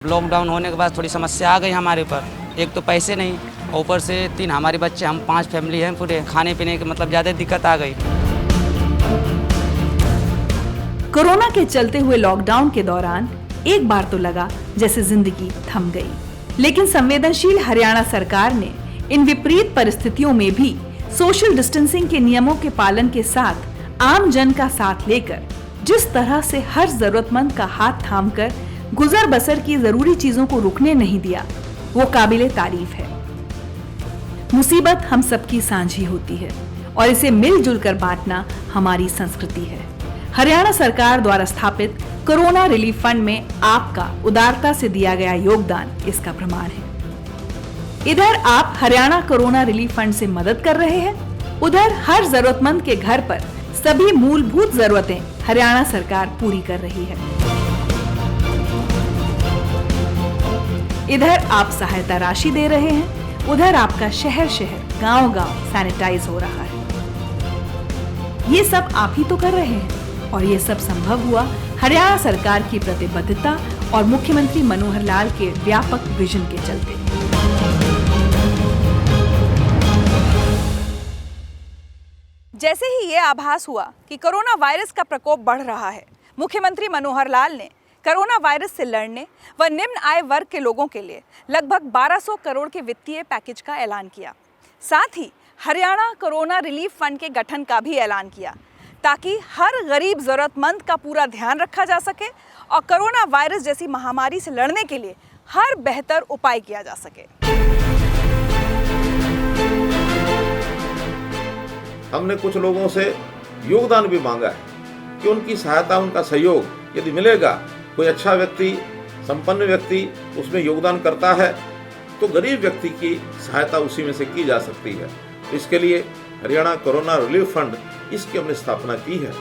Lockdown होने के बाद थोड़ी समस्या आ गई हमारे ऊपर। एक तो पैसे नहीं, ऊपर से 3 हमारे बच्चे, हम 5 फैमिली हैं पूरे, खाने पीने की मतलब ज़्यादा दिक्कत आ गई। कोरोना के चलते हुए लॉकडाउन के दौरान एक बार तो लगा जैसे जिंदगी थम गई, लेकिन संवेदनशील हरियाणा सरकार ने इन विपरीत परिस्थितियों में भी सोशल डिस्टेंसिंग के नियमों के पालन के साथ आम जन का साथ लेकर जिस तरह से हर जरूरतमंद का हाथ थामकर गुजर बसर की जरूरी चीजों को रुकने नहीं दिया, वो काबिले तारीफ है। मुसीबत हम सबकी साझी होती है और इसे मिलजुल कर बांटना हमारी संस्कृति है। हरियाणा सरकार द्वारा स्थापित कोरोना रिलीफ फंड में आपका उदारता से दिया गया योगदान इसका प्रमाण है। इधर आप हरियाणा कोरोना रिलीफ फंड से मदद कर रहे हैं, उधर हर जरूरतमंद के घर पर सभी मूलभूत जरूरतें हरियाणा सरकार पूरी कर रही है। इधर आप सहायता राशि दे रहे हैं, उधर आपका शहर शहर गांव-गांव सैनिटाइज हो रहा है। ये सब आप ही तो कर रहे हैं और ये सब संभव हुआ हरियाणा सरकार की प्रतिबद्धता और मुख्यमंत्री मनोहर लाल के व्यापक विजन के चलते। जैसे ही ये आभास हुआ कि कोरोना वायरस का प्रकोप बढ़ रहा है, मुख्यमंत्री मनोहर लाल ने कोरोना वायरस से लड़ने व निम्न आय वर्ग के लोगों के लिए लगभग 1200 करोड़ के वित्तीय पैकेज का ऐलान किया। साथ ही हरियाणा कोरोना रिलीफ फंड के गठन का भी ऐलान किया ताकि हर गरीब जरूरतमंद का पूरा ध्यान रखा जा सके और कोरोना वायरस जैसी महामारी से लड़ने के लिए हर बेहतर उपाय किया जा सके। हमने कुछ लोगों से योगदान भी मांगा है कि उनकी सहायता, उनका सहयोग यदि मिलेगा, कोई अच्छा व्यक्ति, संपन्न व्यक्ति उसमें योगदान करता है तो गरीब व्यक्ति की सहायता उसी में से की जा सकती है। इसके लिए हरियाणा कोरोना रिलीफ फंड इसकी हमने स्थापना की है।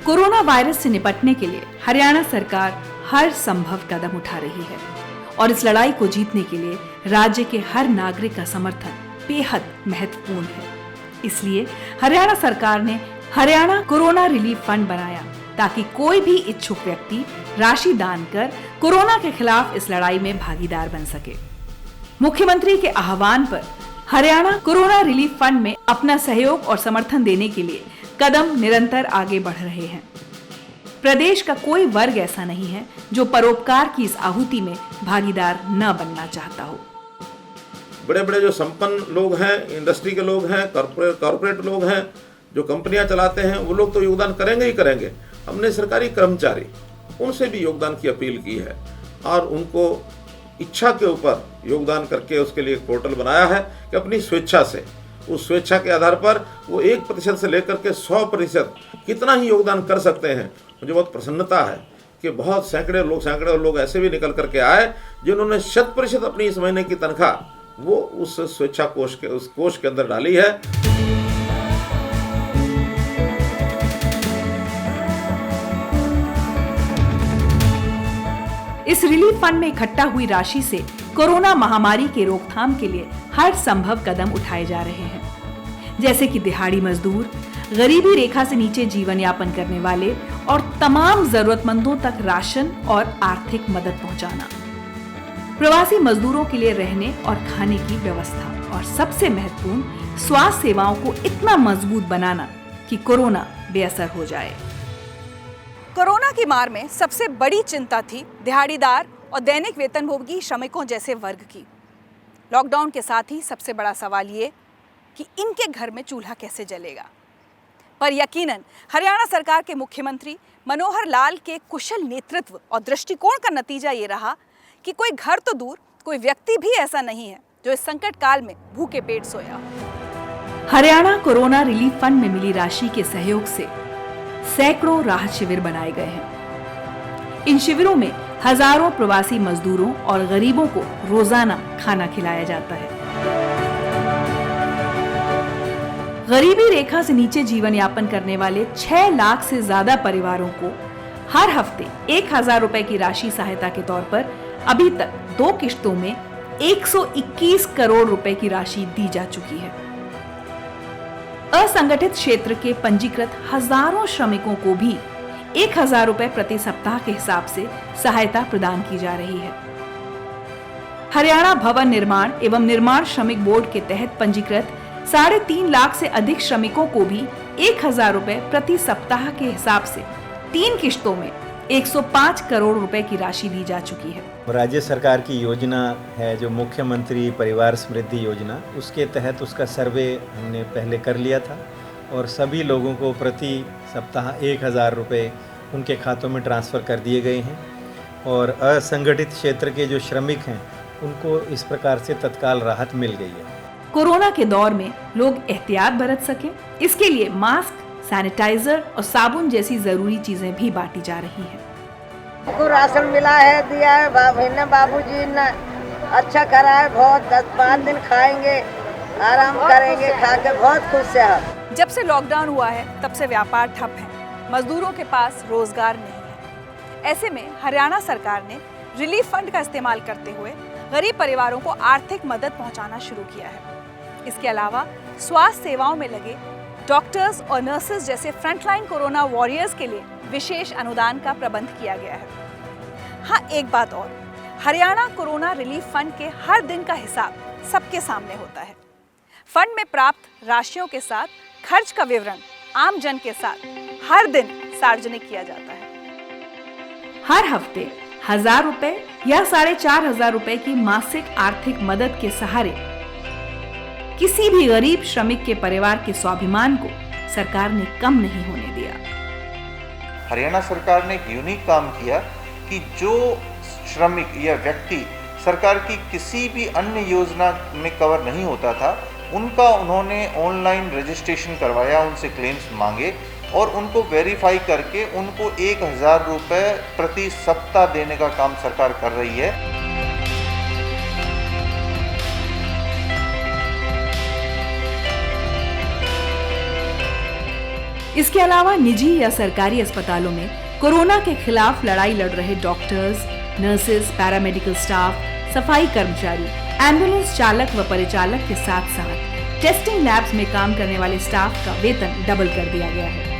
कोरोना वायरस से निपटने के लिए हरियाणा सरकार हर संभव कदम उठा रही है और इस लड़ाई को जीतने के लिए राज्य के हर नागरिक का समर्थन बेहद महत्वपूर्ण है। इसलिए हरियाणा सरकार ने हरियाणा कोरोना रिलीफ फंड बनाया ताकि कोई भी इच्छुक व्यक्ति राशि दान कर कोरोना के खिलाफ इस लड़ाई में भागीदार बन सके। मुख्यमंत्री के आह्वान पर हरियाणा कोरोना रिलीफ फंड में अपना सहयोग और समर्थन देने के लिए कदम निरंतर आगे बढ़ रहे हैं। प्रदेश का कोई वर्ग ऐसा नहीं है जो परोपकार की इस आहुति में भागीदार न बनना चाहता हो। बड़े बड़े जो संपन्न लोग हैं, इंडस्ट्री के लोग हैं, कॉर्पोरेट लोग हैं, जो कंपनियां चलाते हैं, वो लोग तो योगदान करेंगे ही करेंगे। हमने सरकारी कर्मचारी, उनसे भी योगदान की अपील की है और उनको इच्छा के ऊपर योगदान करके उसके लिए एक पोर्टल बनाया है कि अपनी स्वेच्छा से, उस स्वेच्छा के आधार पर वो 1% से लेकर के 100% कितना ही योगदान कर सकते हैं। मुझे बहुत प्रसन्नता है कि बहुत सैकड़े लोग ऐसे भी निकल करके आए जिन्होंने 100% अपनी इस महीने की तनख्वाह वो उस स्वेच्छा कोष के, उस कोष के अंदर डाली है। इस रिलीफ फंड में इकट्ठा हुई राशि से कोरोना महामारी के रोकथाम के लिए हर संभव कदम उठाए जा रहे हैं, जैसे कि दिहाड़ी मजदूर, गरीबी रेखा से नीचे जीवन यापन करने वाले और तमाम जरूरतमंदों तक राशन और आर्थिक मदद पहुंचाना, प्रवासी मजदूरों के लिए रहने और खाने की व्यवस्था और सबसे महत्वपूर्ण स्वास्थ्य सेवाओं को इतना मजबूत बनाना कि कोरोना बेअसर हो जाए। कोरोना की मार में सबसे बड़ी चिंता थी दिहाड़ीदार और दैनिक वेतनभोगी श्रमिकों जैसे वर्ग की। लॉकडाउन के साथ ही सबसे बड़ा सवाल ये कि इनके घर में चूल्हा कैसे जलेगा। पर यकीनन हरियाणा सरकार के मुख्यमंत्री मनोहर लाल के कुशल नेतृत्व और दृष्टिकोण का नतीजा ये रहा कि कोई घर तो दूर, कोई व्यक्ति भी ऐसा नहीं है जो इस संकट काल में भूखे पेट सोया। हरियाणा कोरोना रिलीफ फंड में मिली राशि के सहयोग से सैकड़ों राहत शिविर बनाए गए हैं। इन शिविरों में हजारों प्रवासी मजदूरों और गरीबों को रोजाना खाना खिलाया जाता है। गरीबी रेखा से नीचे जीवन यापन करने वाले 6 लाख से ज्यादा परिवारों को हर हफ्ते 1000 रुपए की राशि सहायता के तौर पर अभी तक 2 किश्तों में 121 करोड़ रुपए की राशि दी जा चुकी है। असंगठित क्षेत्र के पंजीकृत हजारों श्रमिकों को भी 1000 रुपए प्रति सप्ताह के हिसाब से सहायता प्रदान की जा रही है। हरियाणा भवन निर्माण एवं निर्माण श्रमिक बोर्ड के तहत पंजीकृत 3.5 लाख से अधिक श्रमिकों को भी 1000 रुपए प्रति सप्ताह के हिसाब से 3 किश्तों में 105 करोड़ रुपए की राशि दी जा चुकी है। राज्य सरकार की योजना है जो मुख्यमंत्री परिवार समृद्धि योजना, उसके तहत उसका सर्वे हमने पहले कर लिया था और सभी लोगों को प्रति सप्ताह 1000 रुपये उनके खातों में ट्रांसफ़र कर दिए गए हैं और असंगठित क्षेत्र के जो श्रमिक हैं उनको इस प्रकार से तत्काल राहत मिल गई है। कोरोना के दौर में लोग एहतियात बरत सकें, इसके लिए मास्क, सैनिटाइजर और साबुन जैसी जरूरी चीजें भी बांटी जा रही हैं। को राशन मिला है, दिया है, बाबूजी ने अच्छा करा है, बहुत 10-5 दिन खाएंगे, आराम करेंगे, खा के बहुत खुश है हम। जब से लॉकडाउन हुआ है तब से व्यापार ठप है, मजदूरों के पास रोजगार नहीं है। ऐसे में हरियाणा सरकार ने रिलीफ फंड का इस्तेमाल करते हुए गरीब परिवारों को आर्थिक मदद पहुंचाना शुरू किया है। इसके अलावा स्वास्थ्य सेवाओं में लगे डॉक्टर्स और नर्सेज जैसे फ्रंटलाइन कोरोना वॉरियर्स के लिए विशेष अनुदान का प्रबंध किया गया है। हाँ, एक बात और, हरियाणा कोरोना रिलीफ फंड के हर दिन का हिसाब सबके सामने होता है। फंड में प्राप्त राशियों के साथ खर्च का विवरण आम जन के साथ हर दिन सार्वजनिक किया जाता है। हर हफ्ते 1000 रुपए या 4500 रुपए की मासिक आर्थिक मदद के सहारे किसी भी गरीब श्रमिक के परिवार के स्वाभिमान को सरकार ने कम नहीं होने दिया। हरियाणा सरकार ने एक यूनिक काम किया कि जो श्रमिक या व्यक्ति सरकार की किसी भी अन्य योजना में कवर नहीं होता था, उनका उन्होंने ऑनलाइन रजिस्ट्रेशन करवाया, उनसे क्लेम्स मांगे और उनको वेरीफाई करके उनको 1000 रुपये प्रति सप्ताह देने का काम सरकार कर रही है। इसके अलावा निजी या सरकारी अस्पतालों में कोरोना के खिलाफ लड़ाई लड़ रहे डॉक्टर्स, नर्सेज, पैरामेडिकल स्टाफ, सफाई कर्मचारी, एम्बुलेंस चालक व परिचालक के साथ साथ टेस्टिंग लैब्स में काम करने वाले स्टाफ का वेतन डबल कर दिया गया है।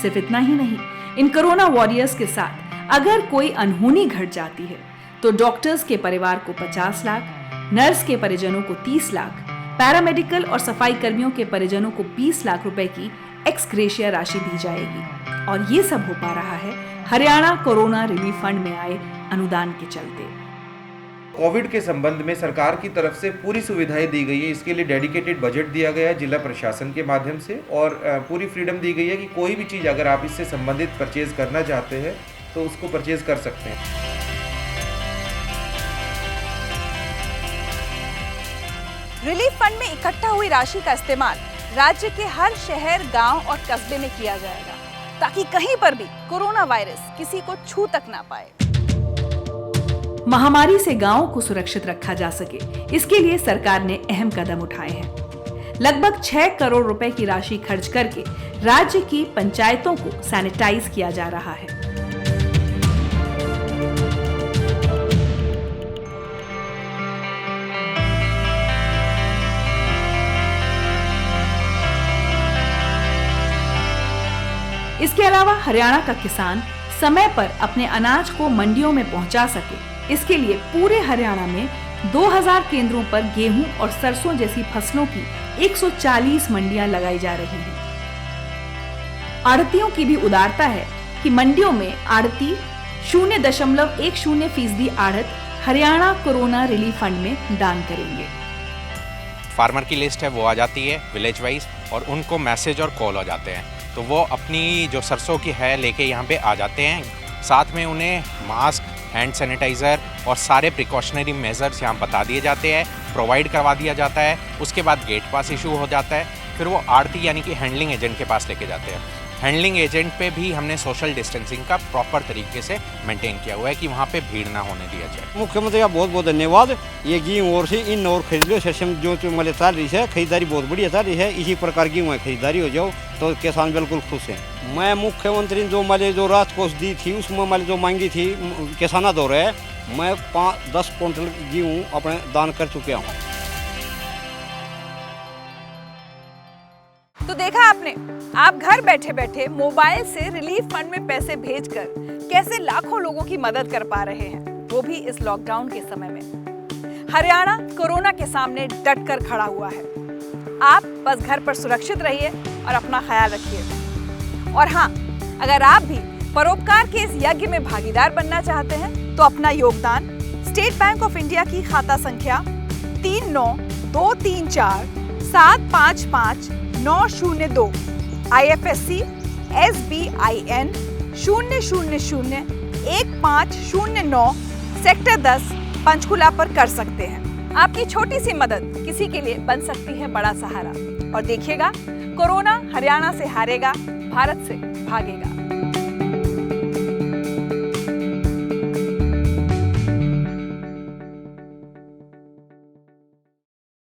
सिर्फ इतना ही नहीं, इन कोरोना वॉरियर्स के साथ अगर कोई अनहोनी घट जाती है तो डॉक्टर्स के परिवार को 50 लाख, नर्स के परिजनों को 30 लाख, पैरामेडिकल और सफाई कर्मियों के परिजनों को 20 लाख रुपए की एक्स ग्रेशिया राशि दी जाएगी। और ये सब हो पा रहा है हरियाणा कोरोना रिलीफ फंड में आए अनुदान के चलते। कोविड के संबंध में सरकार की तरफ से पूरी सुविधाएं दी गई है। इसके लिए डेडिकेटेड बजट दिया गया है जिला प्रशासन के माध्यम से और पूरी फ्रीडम दी गई है कि कोई भी चीज़ अगर आप इससे संबंधित परचेज करना चाहते हैं तो उसको परचेज कर सकते हैं। रिलीफ फंड में इकट्ठा हुई राशि का इस्तेमाल राज्य के हर शहर, गांव और कस्बे में किया जाएगा ताकि कहीं पर भी कोरोना वायरस किसी को छू तक ना पाए। महामारी से गांवों को सुरक्षित रखा जा सके, इसके लिए सरकार ने अहम कदम उठाए हैं। लगभग 6 करोड़ रुपए की राशि खर्च करके राज्य की पंचायतों को सैनिटाइज किया जा रहा है। इसके अलावा हरियाणा का किसान समय पर अपने अनाज को मंडियों में पहुंचा सके, इसके लिए पूरे हरियाणा में 2000 केंद्रों पर गेहूं और सरसों जैसी फसलों की 140 मंडियां लगाई जा रही हैं। आढ़तियों की भी उदारता है कि मंडियों में आढ़ती 0.10% आढ़त हरियाणा कोरोना रिलीफ फंड में दान करेंगे। फार्मर की लिस्ट है वो आ जाती है विलेज वाइज और उनको मैसेज और कॉल हो जाते हैं, तो वो अपनी जो सरसों की है लेके यहाँ पे आ जाते हैं। साथ में उन्हें मास्क, हैंड सैनिटाइज़र और सारे प्रिकॉशनरी मेजर्स यहाँ बता दिए जाते हैं, प्रोवाइड करवा दिया जाता है। उसके बाद गेट पास इशू हो जाता है, फिर वो आढ़ती यानी कि हैंडलिंग एजेंट के पास लेके जाते हैं। हैंडलिंग एजेंट पे भी हमने सोशल डिस्टेंसिंग का प्रॉपर तरीके से मेंटेन किया हुआ है कि वहाँ पे भीड़ ना होने दिया जाए। मुख्यमंत्री का बहुत बहुत धन्यवाद। ये गेहूँ और से इन और खरीदो सिस्टम जो मतलब चल रही है, खरीदारी बहुत बढ़िया चल रही है। इसी प्रकार की खरीदारी हो जाओ तो किसान बिल्कुल खुश हैं। मैं मुख्यमंत्री जो मतलब जो राहत कोष दी थी उसमें मतलब जो मांगी थी किसाना दो रहे, मैं 10 क्विंटल गेहूँ अपने दान कर चुका हूँ। तो देखा आपने, आप घर बैठे बैठे मोबाइल से रिलीफ फंड में पैसे भेजकर कैसे लाखों लोगों की मदद कर पा रहे हैं, वो भी इस लॉकडाउन के समय में। हरियाणा कोरोना के सामने डट कर खड़ा हुआ है। आप बस घर पर सुरक्षित रहिए और अपना ख्याल रखिए। और हाँ, अगर आप भी परोपकार के इस यज्ञ में भागीदार बनना चाहते हैं तो अपना योगदान स्टेट बैंक ऑफ इंडिया की खाता संख्या 39234755 IFSC SBIN 0001509 सेक्टर 10 पंचकुला पर कर सकते हैं। आपकी छोटी सी मदद किसी के लिए बन सकती है बड़ा सहारा। और देखिएगा, कोरोना हरियाणा से हारेगा, भारत से भागेगा।